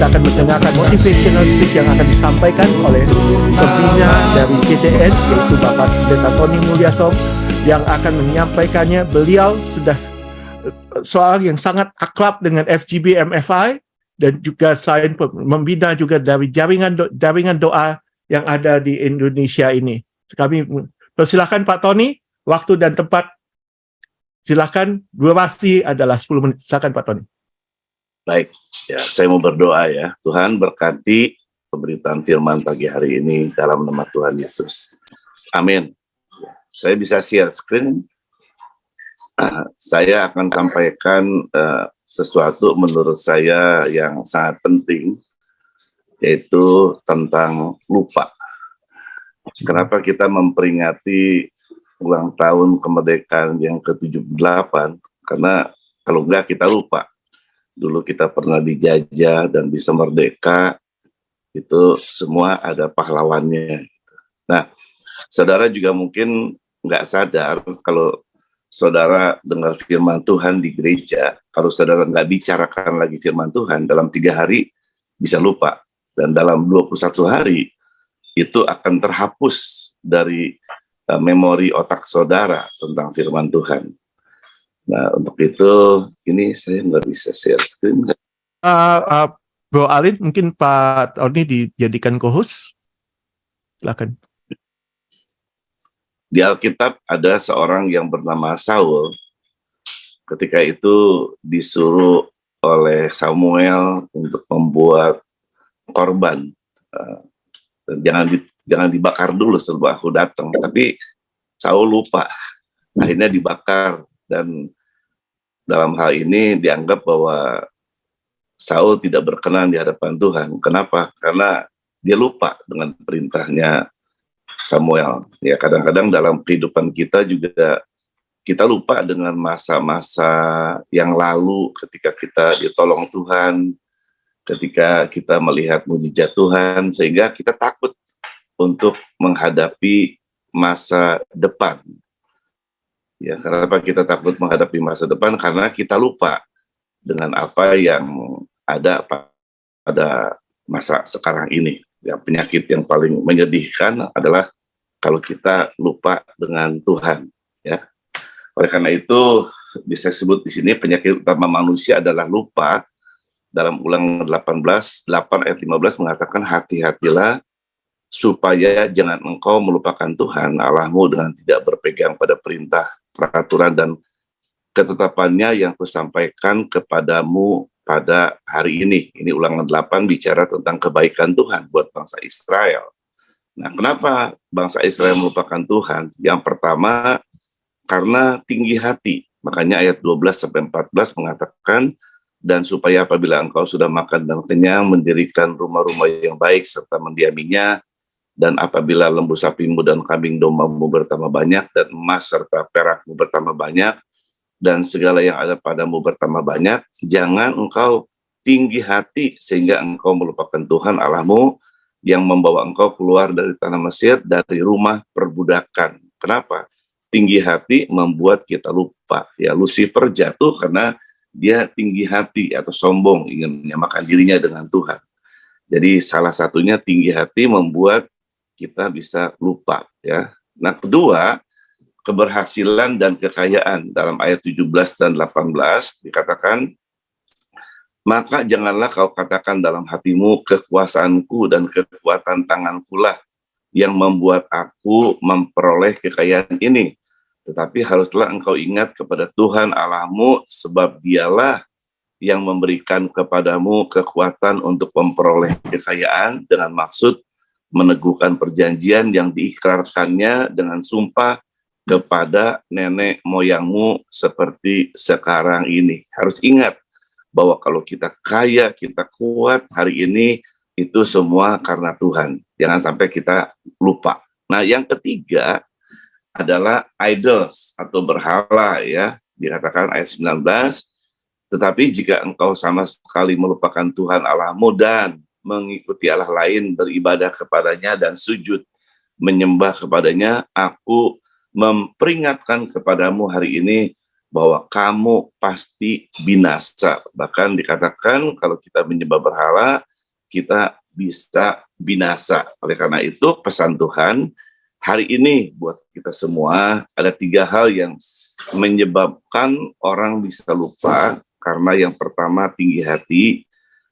kita akan mendengarkan motivational speech yang akan disampaikan oleh pembina dari CTN, yaitu Bapak Pendeta Tony Mulyasom, yang akan menyampaikannya. Beliau sudah seorang yang sangat akrab dengan FGB MFI, dan juga selain membina juga dari jaringan doa yang ada di Indonesia ini. Kami persilakan Pak Tony, waktu dan tempat silakan, durasi adalah 10 menit. Silakan Pak Tony. Baik, ya, saya mau berdoa ya. Tuhan berkati pemberitaan firman pagi hari ini dalam nama Tuhan Yesus. Amin. Saya bisa share screen. Saya akan sampaikan sesuatu menurut saya yang sangat penting, yaitu tentang lupa. Kenapa kita memperingati ulang tahun kemerdekaan yang ke-78? Karena kalau enggak kita lupa. Dulu kita pernah dijajah dan bisa merdeka, itu semua ada pahlawannya. Nah, saudara juga mungkin nggak sadar kalau saudara dengar firman Tuhan di gereja, kalau saudara nggak bicarakan lagi firman Tuhan, dalam 3 hari bisa lupa. Dan dalam 21 hari, itu akan terhapus dari memori otak saudara tentang firman Tuhan. Nah, untuk itu, ini saya nggak bisa share screen. Bro Alin, mungkin Pak Tony dijadikan co-host. Silakan. Di Alkitab ada seorang yang bernama Saul. Ketika itu disuruh oleh Samuel untuk membuat korban. Jangan dibakar dulu sebelum aku datang. Tapi Saul lupa. Akhirnya dibakar. Dan dalam hal ini dianggap bahwa Saul tidak berkenan di hadapan Tuhan. Kenapa? Karena dia lupa dengan perintahnya Samuel. Ya, kadang-kadang dalam kehidupan kita juga kita lupa dengan masa-masa yang lalu ketika kita ditolong Tuhan, ketika kita melihat mujizat Tuhan, sehingga kita takut untuk menghadapi masa depan. Ya, kenapa kita takut menghadapi masa depan? Karena kita lupa dengan apa yang ada pada masa sekarang ini. Ya, penyakit yang paling menyedihkan adalah kalau kita lupa dengan Tuhan. Ya, oleh karena itu bisa sebut di sini penyakit utama manusia adalah lupa. Dalam Ulangan 8 ayat 15 mengatakan, hati-hatilah supaya jangan engkau melupakan Tuhan Allahmu dengan tidak berpegang pada perintah, peraturan, dan ketetapannya yang kusampaikan kepadamu pada hari ini. Ini Ulangan 8 bicara tentang kebaikan Tuhan buat bangsa Israel. Nah, kenapa bangsa Israel melupakan Tuhan? Yang pertama, karena tinggi hati. Makanya ayat 12-14 mengatakan, dan supaya apabila engkau sudah makan dan kenyang, mendirikan rumah-rumah yang baik serta mendiaminya, dan apabila lembu sapimu dan kambing dombamu bertambah banyak, dan emas serta perakmu bertambah banyak, dan segala yang ada padamu bertambah banyak, jangan engkau tinggi hati sehingga engkau melupakan Tuhan Allahmu yang membawa engkau keluar dari tanah Mesir, dari rumah perbudakan. Kenapa? Tinggi hati membuat kita lupa. Ya, Lucifer jatuh karena dia tinggi hati atau sombong, ingin menyamakan dirinya dengan Tuhan. Jadi salah satunya tinggi hati membuat kita bisa lupa. Ya. Nah, kedua, keberhasilan dan kekayaan. Dalam ayat 17 dan 18 dikatakan, maka janganlah kau katakan dalam hatimu, kekuasaanku dan kekuatan tanganku lah yang membuat aku memperoleh kekayaan ini. Tetapi haruslah engkau ingat kepada Tuhan Allahmu, sebab dialah yang memberikan kepadamu kekuatan untuk memperoleh kekayaan dengan maksud meneguhkan perjanjian yang diikrarkannya dengan sumpah kepada nenek moyangmu seperti sekarang ini. Harus ingat bahwa kalau kita kaya, kita kuat hari ini, itu semua karena Tuhan. Jangan sampai kita lupa. Nah, yang ketiga adalah idols atau berhala, ya. Dikatakan ayat 19, tetapi jika engkau sama sekali melupakan Tuhan Allahmu dan mengikuti Allah lain, beribadah kepadanya dan sujud menyembah kepadanya, aku memperingatkan kepadamu hari ini bahwa kamu pasti binasa. Bahkan dikatakan kalau kita menyembah berhala, kita bisa binasa. Oleh karena itu pesan Tuhan hari ini buat kita semua, ada 3 hal yang menyebabkan orang bisa lupa. Karena yang pertama tinggi hati,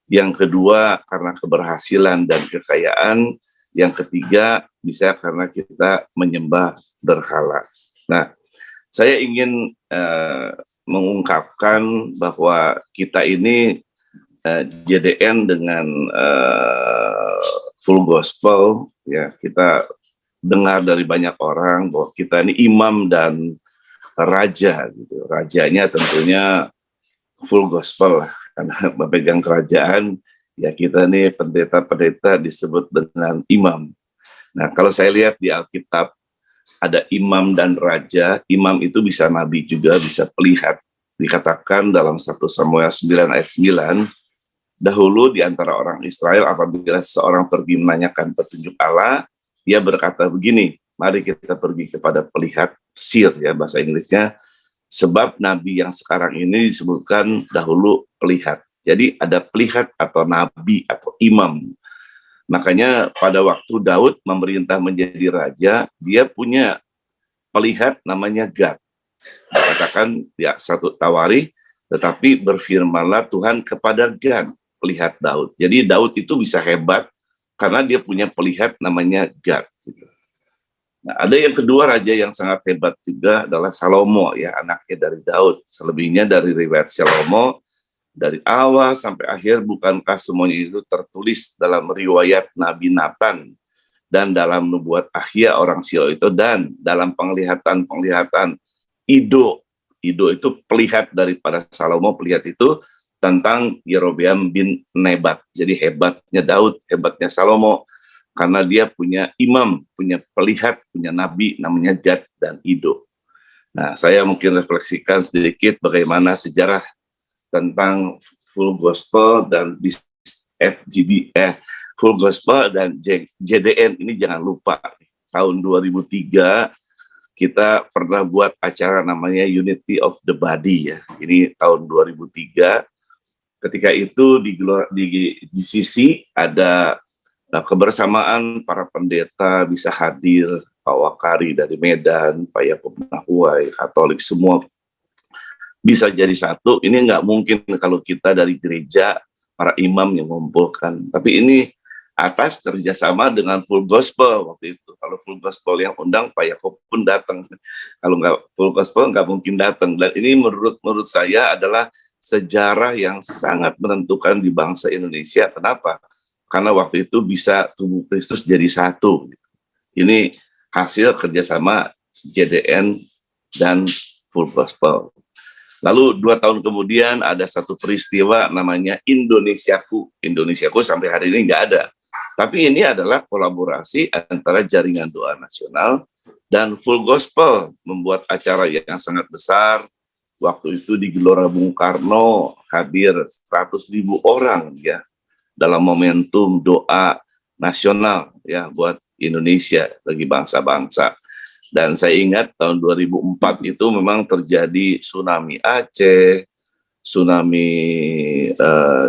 yang kedua karena keberhasilan dan kekayaan, yang ketiga bisa karena kita menyembah berhala. Nah, saya ingin mengungkapkan bahwa kita ini JDN dengan full gospel, ya, kita dengar dari banyak orang bahwa kita ini imam dan raja gitu. Rajanya tentunya full gospel lah, karena memegang kerajaan, ya kita nih pendeta-pendeta disebut dengan imam. Nah, kalau saya lihat di Alkitab ada imam dan raja. Imam itu bisa nabi juga, bisa pelihat. Dikatakan dalam 1 Samuel 9 ayat 9, dahulu di antara orang Israel apabila seorang pergi menanyakan petunjuk Allah, dia berkata begini, mari kita pergi kepada pelihat sir, ya bahasa Inggrisnya, sebab nabi yang sekarang ini disebutkan dahulu pelihat. Jadi ada pelihat atau nabi atau imam. Makanya pada waktu Daud memerintah menjadi raja, dia punya pelihat namanya Gad. Dikatakan ya 1 Tawarikh, tetapi berfirmanlah Tuhan kepada Gad, pelihat Daud. Jadi Daud itu bisa hebat karena dia punya pelihat namanya Gad. Nah, ada yang kedua raja yang sangat hebat juga adalah Salomo, ya anaknya dari Daud. Selebihnya dari riwayat Salomo, dari awal sampai akhir bukankah semuanya itu tertulis dalam riwayat Nabi Nathan dan dalam nubuat Ahia orang Silo itu, dan dalam penglihatan Ido itu pelihat daripada Salomo, pelihat itu tentang Yerobeam bin Nebat. Jadi hebatnya Daud, hebatnya Salomo, karena dia punya imam, punya pelihat, punya nabi namanya Gad dan Ido. Nah, saya mungkin refleksikan sedikit bagaimana sejarah tentang full gospel dan FGB, full gospel dan JDN ini. Jangan lupa, tahun 2003 kita pernah buat acara namanya Unity of the Body, ya. Ini tahun 2003. Ketika itu di GCC ada kebersamaan para pendeta bisa hadir, Pak Wakari dari Medan, Pak Yakub Nahuai, Katolik, semua bisa jadi satu. Ini nggak mungkin kalau kita dari gereja, para imam yang mengumpulkan. Tapi ini atas kerjasama dengan full gospel waktu itu. Kalau full gospel yang undang, Pak Yakub pun datang. Kalau nggak full gospel nggak mungkin datang. Dan ini menurut saya adalah sejarah yang sangat menentukan di bangsa Indonesia. Kenapa? Karena waktu itu bisa tubuh Kristus jadi satu. Ini hasil kerjasama JDN dan full gospel. Lalu 2 tahun kemudian ada satu peristiwa namanya Indonesiaku. Indonesiaku sampai hari ini nggak ada. Tapi ini adalah kolaborasi antara Jaringan Doa Nasional dan Full Gospel membuat acara yang sangat besar. Waktu itu di Gelora Bung Karno hadir 100.000 orang, ya, dalam momentum doa nasional, ya, buat Indonesia, bagi bangsa-bangsa. Dan saya ingat tahun 2004 itu memang terjadi tsunami Aceh, tsunami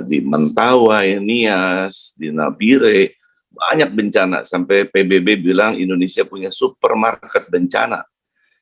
di Mentawai, Nias, di Nabire, banyak bencana. Sampai PBB bilang Indonesia punya supermarket bencana.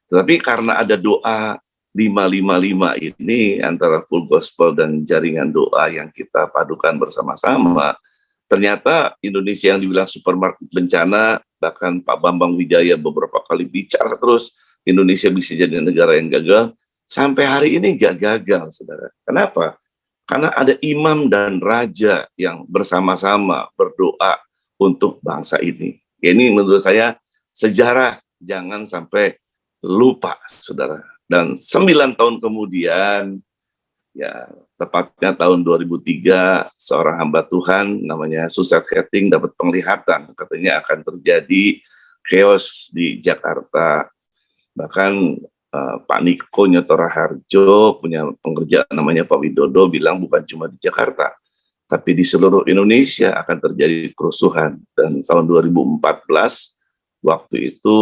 Tetapi karena ada doa 555 ini antara full gospel dan jaringan doa yang kita padukan bersama-sama, ternyata Indonesia yang dibilang supermarket bencana, bahkan Pak Bambang Wijaya beberapa kali bicara terus, Indonesia bisa jadi negara yang gagal, sampai hari ini gak gagal, saudara. Kenapa? Karena ada imam dan raja yang bersama-sama berdoa untuk bangsa ini. Ini menurut saya sejarah, jangan sampai lupa, saudara. Dan 9 tahun kemudian, ya tepatnya tahun 2003, seorang hamba Tuhan namanya Suset Heting dapat penglihatan, katanya akan terjadi chaos di Jakarta. Bahkan Pak Niko Nyotora Harjo punya pengerjaan namanya Pak Widodo bilang bukan cuma di Jakarta, tapi di seluruh Indonesia akan terjadi kerusuhan. Dan tahun 2014, waktu itu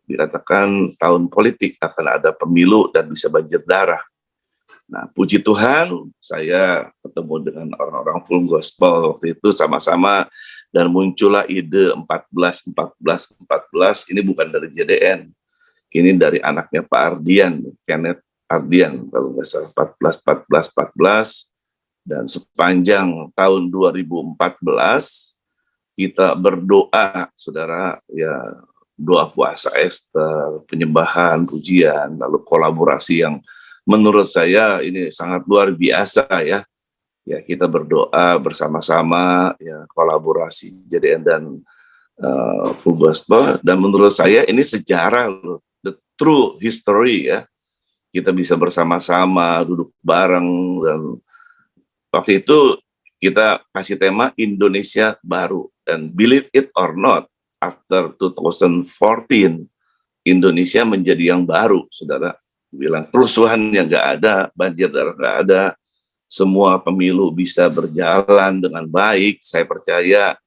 dikatakan tahun politik, akan ada pemilu dan bisa banjir darah. Nah, puji Tuhan, saya ketemu dengan orang-orang full gospel waktu itu sama-sama, dan muncullah ide 14. Ini bukan dari JDN, ini dari anaknya Pak Ardian, Kenneth Ardian, kalau nggak salah 14. Dan sepanjang tahun 2014 kita berdoa, saudara, ya, doa puasa Ester, penyembahan, pujian, lalu kolaborasi yang menurut saya ini sangat luar biasa ya. Ya, kita berdoa bersama-sama, ya, kolaborasi JDN dan Full Gospel, dan menurut saya ini sejarah loh, the true history ya. Kita bisa bersama-sama duduk bareng, dan waktu itu kita kasih tema Indonesia Baru, dan believe it or not, after 2014 Indonesia menjadi yang baru, saudara. Bilang kerusuhan yang nggak ada, banjir darah nggak ada, semua pemilu bisa berjalan dengan baik. Saya percaya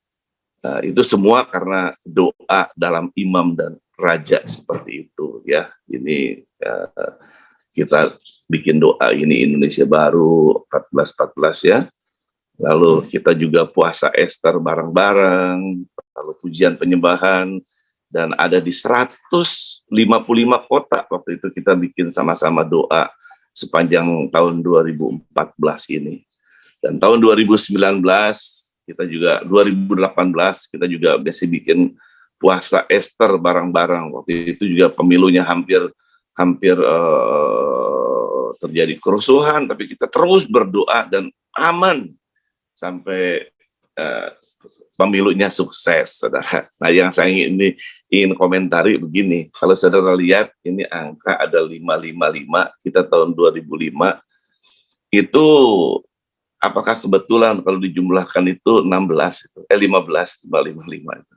itu semua karena doa dalam imam dan raja seperti itu ya. Ini kita bikin doa ini Indonesia Baru 14 ya. Lalu kita juga puasa Ester bareng-bareng, lalu pujian penyembahan, dan ada di 155 kota waktu itu kita bikin sama-sama doa sepanjang tahun 2014 ini. Dan tahun 2019 kita juga 2018 kita juga masih bikin puasa Ester bareng-bareng. Waktu itu juga pemilunya hampir terjadi kerusuhan, tapi kita terus berdoa dan aman sampai pemilunya sukses, saudara. Nah, yang saya ingin komentari begini, kalau saudara lihat ini angka ada 555, kita tahun 2005, itu apakah kebetulan kalau dijumlahkan itu 555 itu.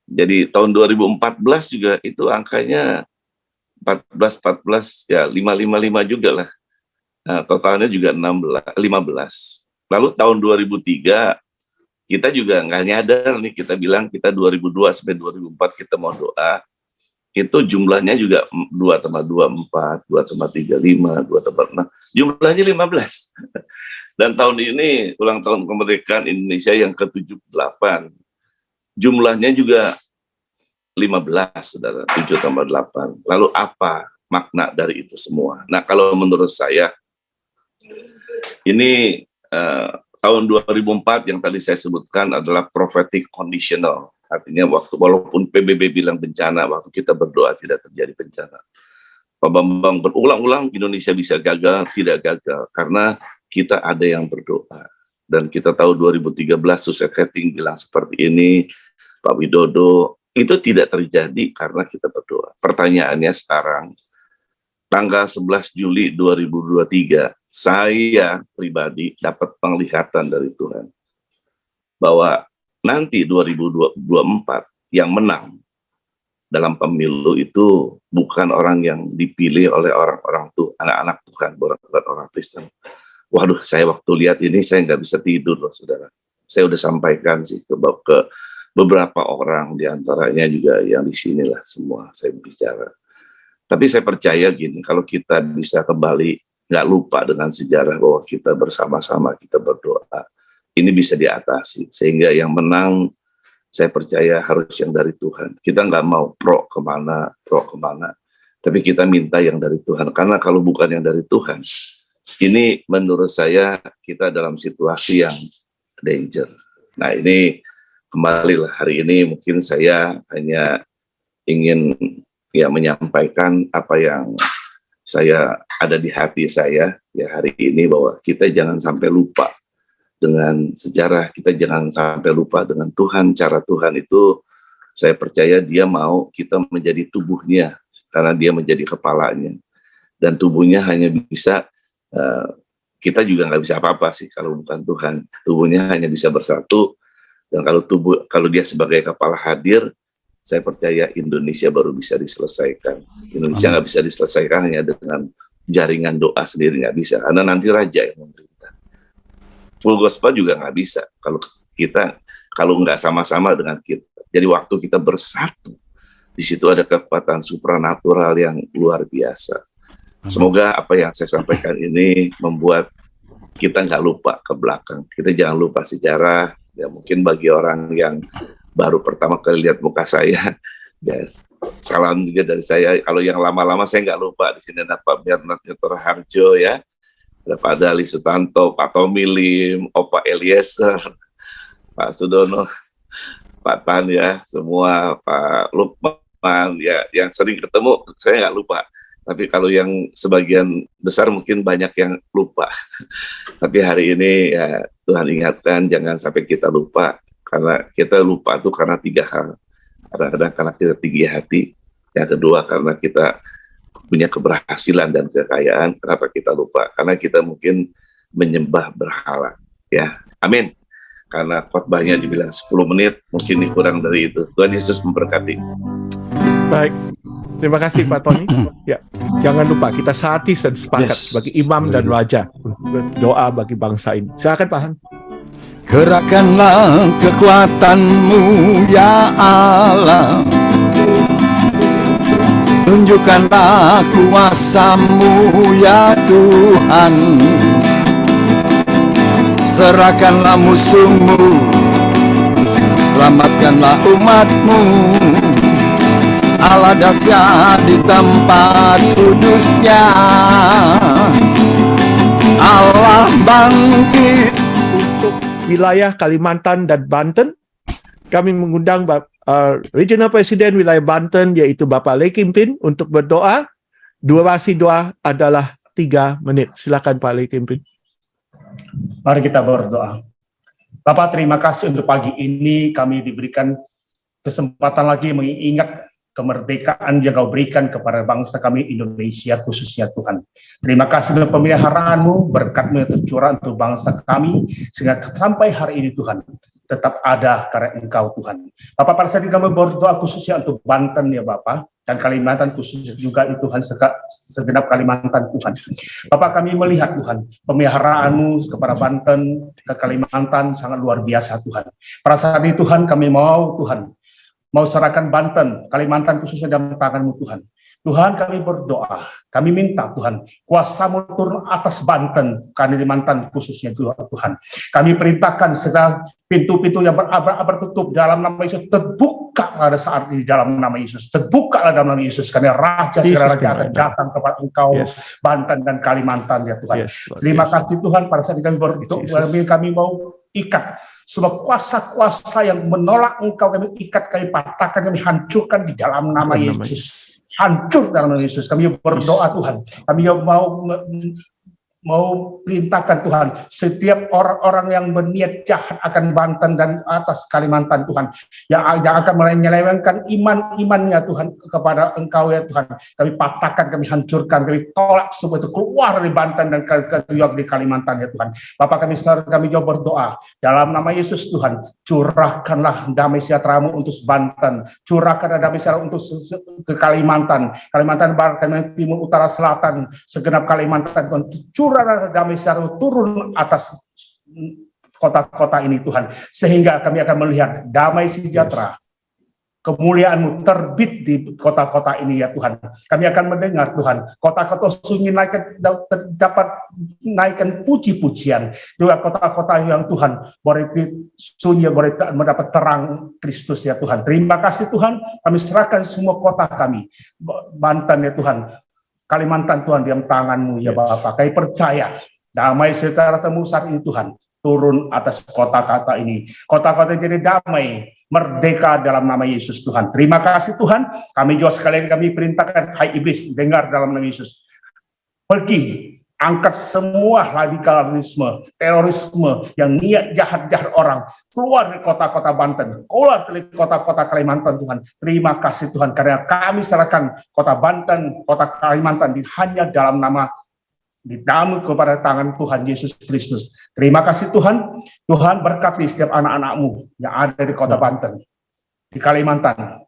Jadi tahun 2014 juga itu angkanya 14 ya 555 juga lah. Nah, totalnya juga 15. Lalu tahun 2003 kita juga nggak nyadar nih, kita bilang kita 2002 sampai 2004 kita mau doa, itu jumlahnya juga 2,24, 2,35, 2,6, jumlahnya 15. Dan tahun ini ulang tahun kemerdekaan Indonesia yang ke-78, jumlahnya juga 15, saudara, 7,8. Lalu apa makna dari itu semua? Nah, kalau menurut saya, ini tahun 2004 yang tadi saya sebutkan adalah prophetic conditional. Artinya walaupun PBB bilang bencana, waktu kita berdoa tidak terjadi bencana. Pak Bambang berulang-ulang Indonesia bisa gagal, tidak gagal, karena kita ada yang berdoa. Dan kita tahu 2013 Suset Heting bilang seperti ini, Pak Widodo, itu tidak terjadi karena kita berdoa. Pertanyaannya sekarang, tanggal 11 Juli 2023, saya pribadi dapat penglihatan dari Tuhan bahwa nanti 2024 yang menang dalam pemilu itu bukan orang yang dipilih oleh orang-orang tuh anak-anak Tuhan, bukan orang Kristen. Waduh, saya waktu lihat ini saya nggak bisa tidur loh, saudara. Saya udah sampaikan sih ke beberapa orang, diantaranya juga yang di sinilah semua saya bicara. Tapi saya percaya gini, kalau kita bisa kembali, nggak lupa dengan sejarah bahwa kita bersama-sama, kita berdoa, ini bisa diatasi. Sehingga yang menang, saya percaya harus yang dari Tuhan. Kita nggak mau pro kemana, tapi kita minta yang dari Tuhan. Karena kalau bukan yang dari Tuhan, ini menurut saya kita dalam situasi yang danger. Nah, ini kembalilah hari ini mungkin saya hanya ingin menyampaikan apa yang saya ada di hati saya ya hari ini, bahwa kita jangan sampai lupa dengan sejarah, kita jangan sampai lupa dengan Tuhan. Cara Tuhan itu saya percaya dia mau kita menjadi tubuhnya, karena dia menjadi kepalanya, dan tubuhnya hanya bisa kita juga nggak bisa apa-apa sih kalau bukan Tuhan. Tubuhnya hanya bisa bersatu, dan kalau dia sebagai kepala hadir, saya percaya Indonesia baru bisa diselesaikan. Indonesia nggak bisa diselesaikan hanya dengan jaringan doa sendiri, nggak bisa, karena nanti raja yang memerintah. Full gospel juga nggak bisa kalau nggak sama-sama dengan kita. Jadi waktu kita bersatu, di situ ada kekuatan supranatural yang luar biasa. Semoga apa yang saya sampaikan ini membuat kita nggak lupa ke belakang. Kita jangan lupa sejarah. Ya mungkin bagi orang yang baru pertama kali lihat muka saya, yes, salam juga dari saya. Kalau yang lama-lama saya nggak lupa. Di sini ada Pak Bernard Nyotor Harjo, ya, ada Pak Dali Sutanto, Pak Tommy Lim, Opa Eliezer, Pak Sudono, Pak Tan, ya, semua, Pak Lukman, ya, yang sering ketemu saya nggak lupa. Tapi kalau yang sebagian besar mungkin banyak yang lupa. Tapi hari ini ya Tuhan ingatkan jangan sampai kita lupa. Karena kita lupa itu karena 3 hal. Kadang-kadang karena kita tinggi hati. Yang kedua karena kita punya keberhasilan dan kekayaan. Kenapa kita lupa? Karena kita mungkin menyembah berhala. Ya, amin. Karena khotbahnya dibilang 10 menit, mungkin ini kurang dari itu. Tuhan Yesus memberkati. Baik. Terima kasih Pak Tony. Ya, jangan lupa kita sehati dan sepakat sebagai imam dan raja doa bagi bangsa ini. Silakan Pak Han. Gerakkanlah kekuatan-Mu ya Allah, tunjukkanlah kuasa-Mu ya Tuhan, serahkanlah musuh-Mu, selamatkanlah umat-Mu. Allah dahsyat di tempat kudus-Nya, Allah bangkit. Untuk wilayah Kalimantan dan Banten, kami mengundang Regional Presiden wilayah Banten, yaitu Bapak Lee Kim Pin, untuk berdoa. Durasi doa adalah 3 menit. Silakan Pak Lee Kim Pin. Mari kita berdoa. Bapak, terima kasih untuk pagi ini kami diberikan kesempatan lagi mengingat kemerdekaan yang Kau berikan kepada bangsa kami Indonesia khususnya Tuhan. Terima kasih untuk pemeliharaan-Mu, berkat-Mu yang tercurah untuk bangsa kami, sehingga sampai hari ini Tuhan, tetap ada karena Engkau Tuhan. Bapak, pada saat ini kami berdoa khususnya untuk Banten ya Bapak, dan Kalimantan khususnya juga itu Tuhan, segenap Kalimantan Tuhan. Bapak, kami melihat Tuhan, pemeliharaan-Mu kepada Banten, ke Kalimantan sangat luar biasa Tuhan. Pada saat ini Tuhan, kami mau Tuhan, mau serahkan Banten, Kalimantan khususnya dalam tangan-Mu Tuhan. Tuhan, kami berdoa, kami minta Tuhan, kuasa-Mu turun atas Banten, Kalimantan khususnya Tuhan. Kami perintahkan segala pintu-pintu yang bertutup dalam nama Yesus, terbuka pada saat ini dalam nama Yesus. Terbuka dalam nama Yesus, karena Raja segala Raja akan datang kepada Engkau, Banten dan Kalimantan ya Tuhan. Terima kasih Tuhan, pada saat ini kami berdoa, kami mau ikat semua kuasa-kuasa yang menolak Engkau, kami ikat, kami patahkan, kami hancurkan di dalam nama Yesus. Hancur dalam nama Yesus. Kami berdoa Tuhan. Kami mau perintahkan Tuhan, setiap orang-orang yang berniat jahat akan Banten dan atas Kalimantan Tuhan, yang akan menyelewengkan iman-imannya Tuhan kepada Engkau ya Tuhan, kami patahkan, kami hancurkan, kami tolak semua itu keluar dari Banten dan di Kalimantan ya Tuhan. Bapak, kami jauh berdoa dalam nama Yesus Tuhan, curahkanlah damai sejahtera-Mu untuk Banten, curahkanlah damai sejahtera untuk ke Kalimantan Barat, Kalimantan Timur, Utara, Selatan, segenap Kalimantan Tuhan, curah damai sejahtera turun atas kota-kota ini Tuhan, sehingga kami akan melihat damai sejahtera, kemuliaan-Mu terbit di kota-kota ini ya Tuhan. Kami akan mendengar Tuhan, kota-kota sunyi dapat naikkan puji-pujian, juga kota-kota yang Tuhan boleh sunyi, boleh mendapat terang Kristus ya Tuhan. Terima kasih Tuhan, kami serahkan semua kota kami, Banten ya Tuhan, Kalimantan Tuhan, dalam tangan-Mu ya Bapak. Kami percaya damai sejahtera temu saat ini Tuhan turun atas kota-kota ini. Kota-kota jadi damai, merdeka dalam nama Yesus Tuhan. Terima kasih Tuhan. Kami juga sekalian kami perintahkan, hai iblis, dengar dalam nama Yesus. Pergi, angkat semua radikalisme, terorisme yang niat jahat-jahat orang, keluar dari kota-kota Banten, keluar dari kota-kota Kalimantan Tuhan. Terima kasih Tuhan, karena kami serahkan kota Banten, kota Kalimantan hanya dalam nama, ditamu kepada tangan Tuhan Yesus Kristus. Terima kasih Tuhan. Tuhan berkati setiap anak-anak-Mu yang ada di kota Banten, di Kalimantan.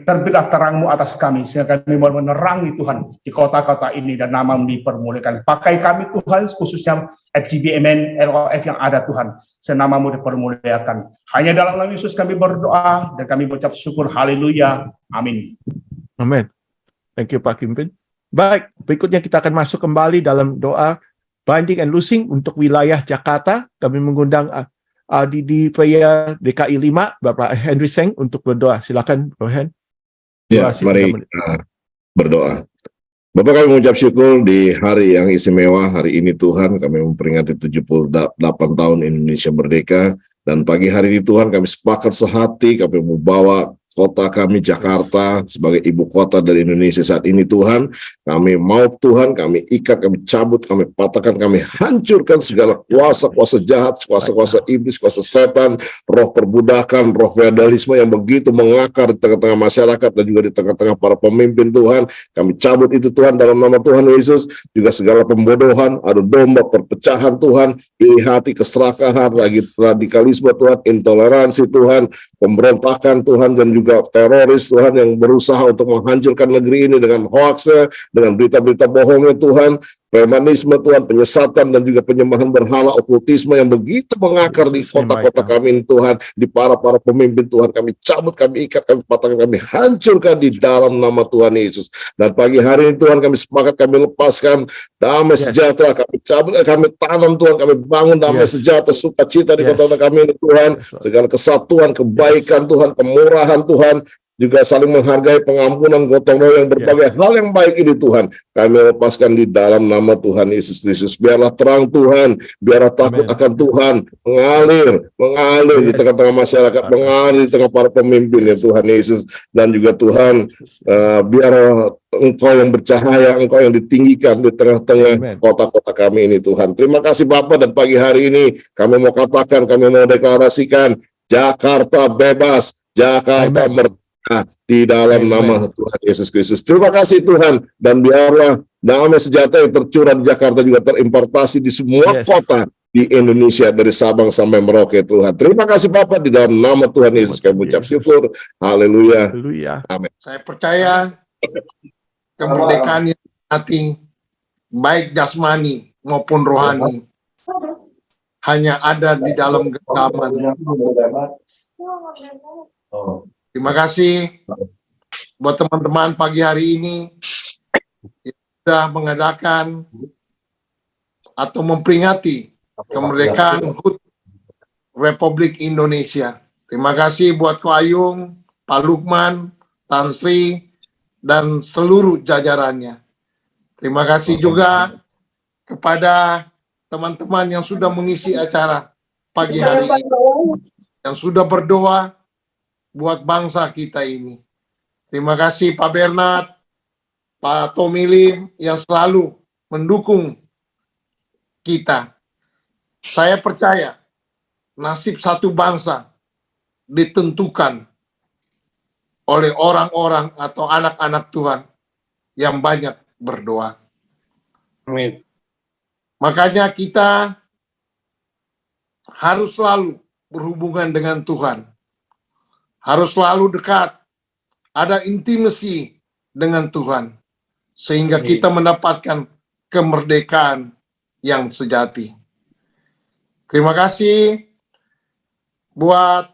Terbitlah terang-Mu atas kami, sehingga kami mau menerangi Tuhan di kota-kota ini dan nama-Mu dipermuliakan. Pakai kami Tuhan, khususnya FGBMN, LOF yang ada Tuhan, sehingga nama-Mu dipermuliakan. Hanya dalam nama Yesus kami berdoa dan kami mengucap syukur. Haleluya. Amin. Amin. Thank you Pak Kim Pin. Baik, berikutnya kita akan masuk kembali dalam doa binding and loosing untuk wilayah Jakarta. Kami mengundang di Prayer DKI 5, Bapak Henry Seng untuk berdoa. Silakan, Bro Hen. Ya, mari kita berdoa. Bapak, kami mengucap syukur di hari yang istimewa hari ini Tuhan. Kami memperingati 78 tahun Indonesia Merdeka. Dan pagi hari ini Tuhan kami sepakat sehati, kami membawa kota kami Jakarta sebagai ibu kota dari Indonesia saat ini Tuhan. Kami mau Tuhan, kami ikat, kami cabut, kami patahkan, kami hancurkan segala kuasa-kuasa jahat, kuasa-kuasa iblis, kuasa setan, roh perbudakan, roh feodalisme yang begitu mengakar di tengah-tengah masyarakat dan juga di tengah-tengah para pemimpin Tuhan. Kami cabut itu Tuhan dalam nama Tuhan Yesus. Juga segala pembodohan, adu domba, perpecahan Tuhan, iri hati, keserakahan, lagi radikalisme Tuhan, intoleransi Tuhan, pemberontakan Tuhan, dan juga teroris Tuhan yang berusaha untuk menghancurkan negeri ini dengan hoax, dengan berita-berita bohongnya Tuhan, premanisme Tuhan, penyesatan dan juga penyembahan berhala, okultisme yang begitu mengakar di kota-kota kami ini Tuhan, di para pemimpin Tuhan. Kami cabut, kami ikat, kami patahkan, kami hancurkan di dalam nama Tuhan Yesus. Dan pagi hari ini Tuhan kami sepakat, kami lepaskan damai sejahtera, kami cabut, kami tanam Tuhan, kami bangun damai sejahtera, sukacita di kota kami ini Tuhan, segala kesatuan, kebaikan Tuhan, kemurahan Tuhan, juga saling menghargai, pengampunan, gotong royong yang berbagai hal yang baik ini Tuhan. Kami lepaskan di dalam nama Tuhan Yesus Kristus. Biarlah terang Tuhan, biarlah takut akan Tuhan mengalir di tengah-tengah masyarakat, mengalir di tengah para pemimpin ya Tuhan Yesus. Dan juga Tuhan, biar Engkau yang bercahaya, Engkau yang ditinggikan di tengah-tengah kota-kota kami ini Tuhan. Terima kasih Bapak, dan pagi hari ini kami mau katakan, kami mau deklarasikan Jakarta bebas, Jakarta merdeka di dalam nama Tuhan Yesus Kristus. Terima kasih Tuhan, dan biarlah damai sejahtera yang tercurah di Jakarta juga terimportasi di semua kota di Indonesia dari Sabang sampai Merauke Tuhan. Terima kasih Bapak, di dalam nama Tuhan Yesus kami mengucap syukur. Haleluya. Amin. Saya percaya kemerdekaan yang hati, baik jasmani maupun rohani, hanya ada di dalam genggaman. Terima kasih buat teman-teman pagi hari ini yang sudah mengadakan atau memperingati kemerdekaan HUT Republik Indonesia. Terima kasih buat Ko Ayung, Pak Lukman, Tan Sri, dan seluruh jajarannya. Terima kasih juga kepada teman-teman yang sudah mengisi acara pagi hari ini, yang sudah berdoa buat bangsa kita ini. Terima kasih Pak Bernard, Pak Tommy Lim yang selalu mendukung kita. Saya percaya nasib satu bangsa ditentukan oleh orang-orang atau anak-anak Tuhan yang banyak berdoa. Amin. Makanya kita harus selalu berhubungan dengan Tuhan. Harus selalu dekat, ada intimasi dengan Tuhan, sehingga kita mendapatkan kemerdekaan yang sejati. Terima kasih buat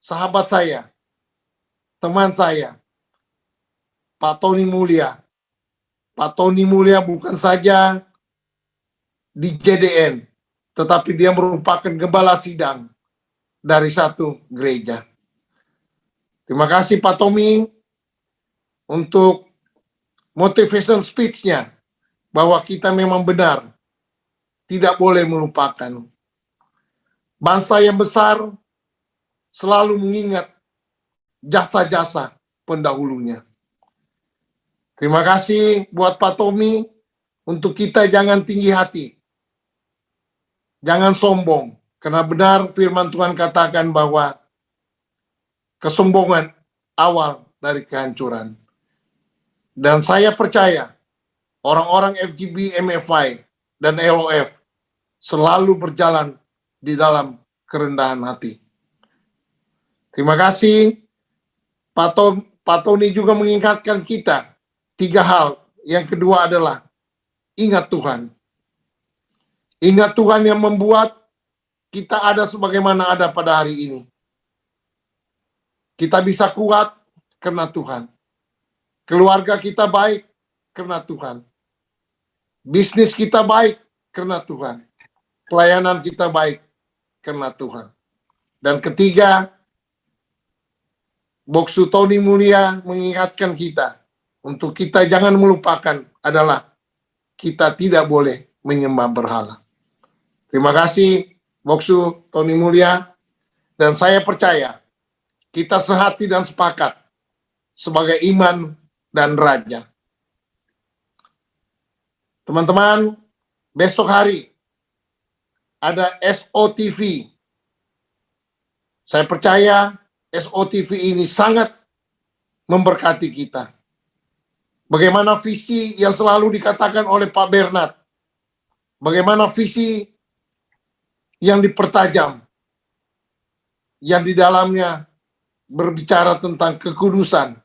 sahabat saya, teman saya, Pak Tony Mulya. Pak Tony Mulya bukan saja di JDN, tetapi dia merupakan gembala sidang dari satu gereja. Terima kasih Pak Tommy untuk motivation speech-nya, bahwa kita memang benar tidak boleh melupakan. Bangsa yang besar selalu mengingat jasa-jasa pendahulunya. Terima kasih buat Pak Tommy, untuk kita jangan tinggi hati, jangan sombong, karena benar firman Tuhan katakan bahwa kesombongan awal dari kehancuran. Dan saya percaya orang-orang FGB, MFI, dan LOF selalu berjalan di dalam kerendahan hati. Terima kasih. Pak Tony juga mengingatkan kita 3 hal. Yang kedua adalah ingat Tuhan. Ingat Tuhan yang membuat kita ada sebagaimana ada pada hari ini. Kita bisa kuat karena Tuhan. Keluarga kita baik karena Tuhan. Bisnis kita baik karena Tuhan. Pelayanan kita baik karena Tuhan. Dan ketiga, Boksu Tony Mulia mengingatkan kita untuk kita jangan melupakan adalah kita tidak boleh menyembah berhala. Terima kasih Boksu Tony Mulia, dan saya percaya kita sehati dan sepakat sebagai iman dan raja. Teman-teman, besok hari ada SOTV. Saya percaya SOTV ini sangat memberkati kita. Bagaimana visi yang selalu dikatakan oleh Pak Bernard. Bagaimana visi yang dipertajam. Yang di dalamnya berbicara tentang kekudusan,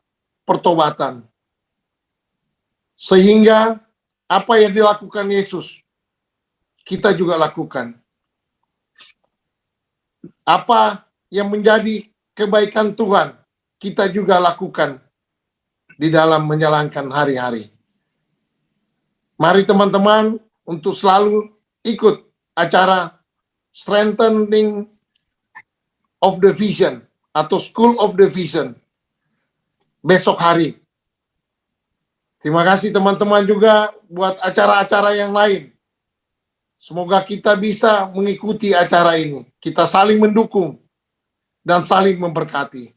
pertobatan. Sehingga apa yang dilakukan Yesus, kita juga lakukan. Apa yang menjadi kebaikan Tuhan, kita juga lakukan di dalam menjalankan hari-hari. Mari teman-teman untuk selalu ikut acara Strengthening of the Vision atau School of the Vision besok hari. Terima kasih teman-teman juga buat acara-acara yang lain. Semoga kita bisa mengikuti acara ini. Kita saling mendukung dan saling memberkati.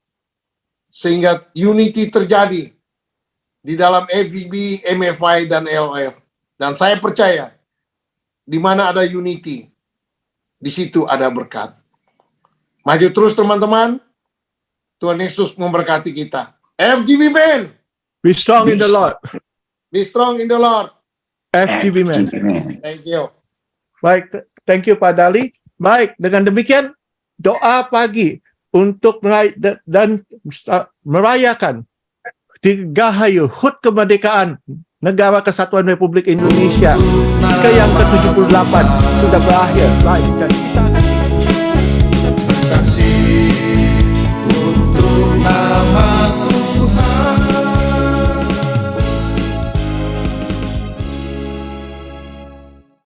Sehingga unity terjadi di dalam FGB, MFI, dan LOF. Dan saya percaya, di mana ada unity, di situ ada berkat. Maju terus teman-teman. Tuhan Yesus memberkati kita. FGB Men! Be strong in the Lord. Be strong in the Lord. FGB Man. Thank you. Baik, thank you Pak Dali. Baik, dengan demikian doa pagi untuk merayakan Dirgahayu HUT Kemerdekaan Negara Kesatuan Republik Indonesia ke yang ke-78 sudah berakhir. Baik,